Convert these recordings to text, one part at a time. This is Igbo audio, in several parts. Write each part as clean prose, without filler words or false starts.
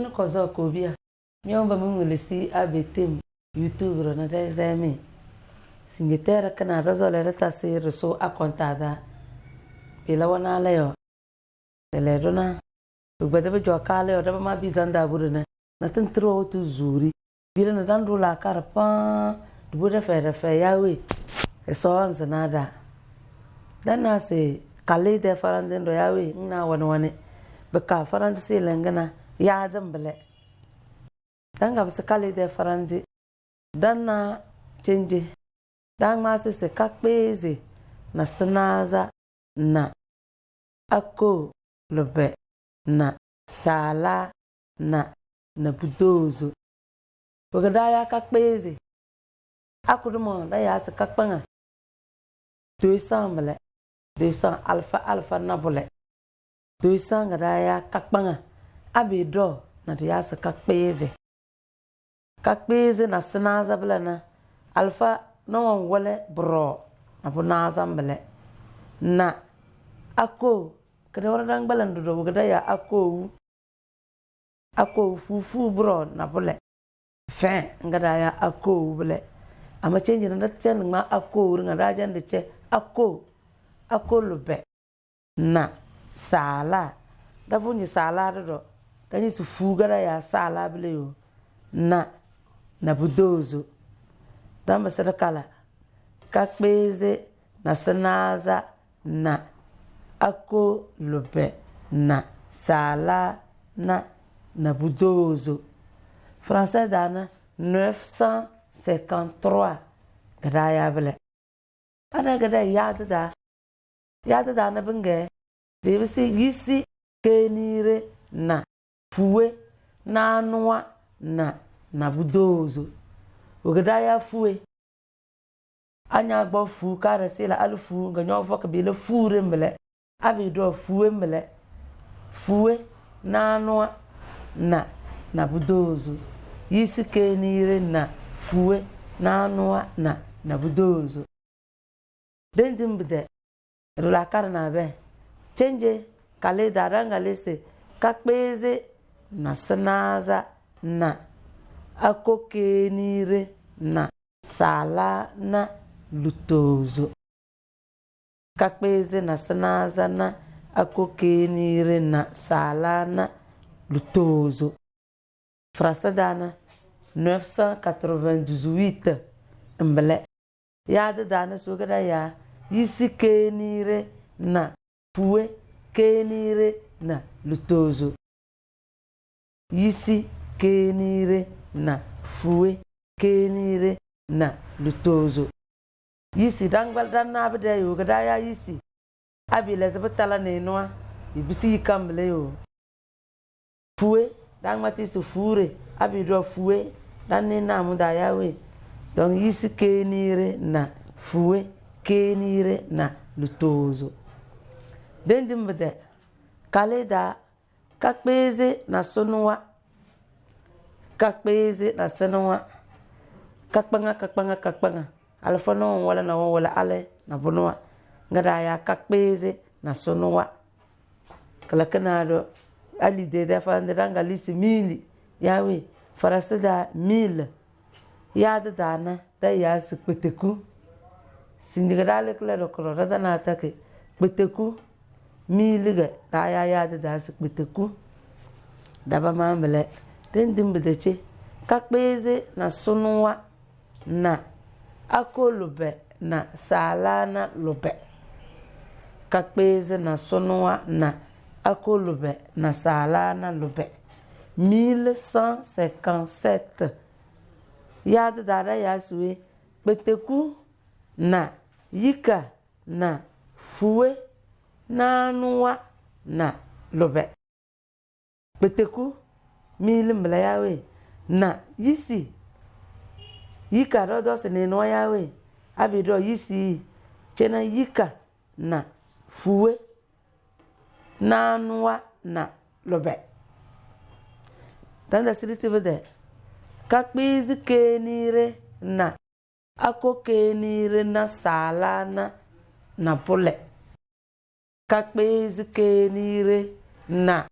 Wen kozo ko bia. Mi on ba mun lesi abetem YouTube ro na da zami. Singetera kana rozo le reta se reso akontada. Ila wana le yo. Le dona. Ugbede be jo kale yo da ma bizanda buruna. Na tentro tu zuri. Bila na dandu la karpa. Dubuda fe yawe. So anzanada. Dana se kale de faranden do yawe na wane. Beka farandi se lengana ya dambele. Danga bse kale de farandi. Dana change. Dang masi se kakbezi na sinaza na ako lobe na sala na budozo. Wagada ya kakbezi. Akudumo da ya se kakpanga. 200 mele. 200 alfa nabule. 200 gada ya kakpanga. Abido na ya se kakbezi. Kakbezi na sinaza bele na alfa no wale bro abu nazambele na ako kada wala dang balandu do gada ya ako fufu bro na bule fe ngada ya ako bule ama change na chen ma ako ngada jande che ako lube na sala da bunyi sala do kanyi su fu gada ya sala bule yo na budozo. Damba sadakala kakbeze na sanaza na ako lobe na sala na budozo. Français dana 953 gada ya bele. Ana gada yada da na binge bibisi yisi kenire na fuwe na anwa na budozo. Ogada ya fuwe anya gbo fu kare sila alfu ganyo foka bile fure mbele abido fuwe mbele fuwe na anwa na budozo yisike nire na fuwe na anwa na budozo dendimbde rula kare na be change kale daranga lese kakbeze na sanaza na akoke nire na sala na lutozo. Kakbeze na sanaza na akoke nire na sala na lutozo. Frasadana 998 mbele. Yada dana sugada ya yisi kenire na fuwe kenire na lutozo. Yisi kenire na fuwe kenire na lutozo. Yisi dangbal dan na abde yo gada ya yisi abile zabtala ne noa ibisi kamble yo fuwe dangmati su fure abido fuwe dan ne na mu da yawe donc yisi kenire na fuwe kenire na lutozo. Dendimbde kaleda kakbeze na sonuwa kakbeze na sonuwa kakpanga alfono wala ale na bunwa ngada ya kakbeze na sonuwa kala kanado ali de da fa ndanga lisi mili yawe farasida mil ya da dana da ya su kpeteku sindigada kala do kro da na take kpeteku miliga da ya da su kpeteku da ba mamle den dimbede kakbeze na sonuwa na ako lube na sala na lube. Kakbeze na sonuwa na ako lube na sala na lube. 1157 yada dada ya suwe beteku na yika na fuwe na nuwa na lube. Beteku mili mbele yawe na yisi yika rodo se ne no yawe abido yisi chena yika na fuwe na nuwa na lobe. Tanda siriti bede kakbizi kenire na ako kenire na sala na pole. Kakbizi kenire na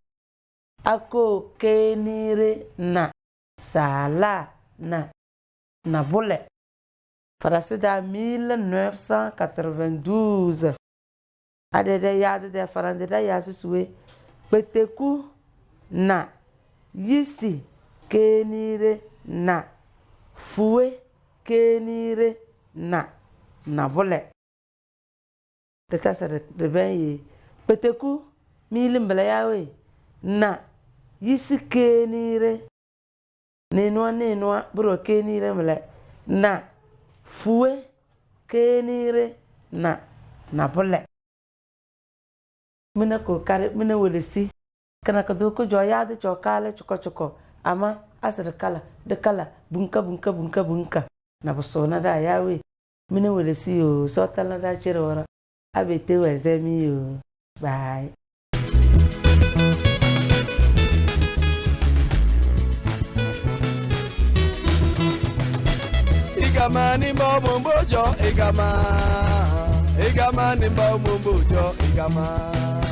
ako kenire na sala na bole. Farasi da 1992. Adede yade de farande da yasi suwe. Peteku na yisi kenire na fuwe kenire na bole. Teta sa de ben ye. Peteku milimbele yawe na yisi kenire nenua bro kenire mele na fuwe kenire na bole. Mina ko kare mina welesi kana ka do ko joya de chokale choko ama asir kala de kala bunka na bosona da yawe mina welesi yo so tala da chirora abete wezemi yo. Bye. Igama ni mbo mbojo igama ni mbo mbojo igama.